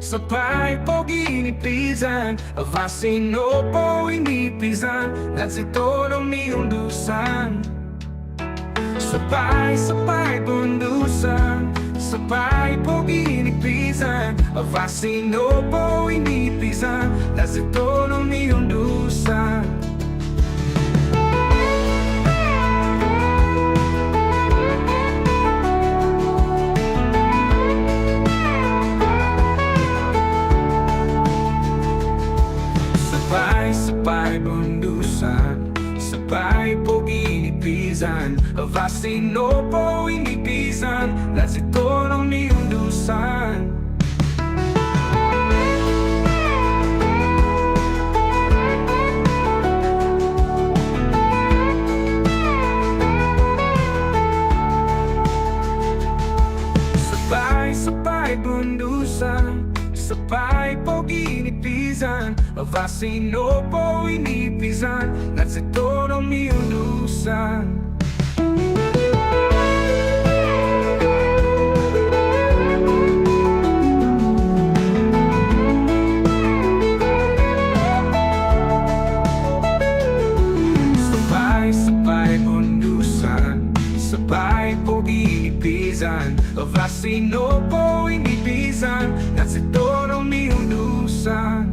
Sapai po ginipizan, Avasino po inipizan, at si todo Bundusan. Sapai-Sapai Bundusan, Sapai po ginipizan, Avasino po inipizan, at si todo Bundusan. Sapai-Sapai Bundusan, Sapai po ginipizan, Avasino po inipizan, at si todo Bundusan. Sapai-Sapai Bundusan, Sapai po ginipizan, Avasino po inipizan, at si todo Bundusan. Sapai-Sapai Bundusan, Sapai po ginipizan, Avasino po inipizan, at si todo Bundusan.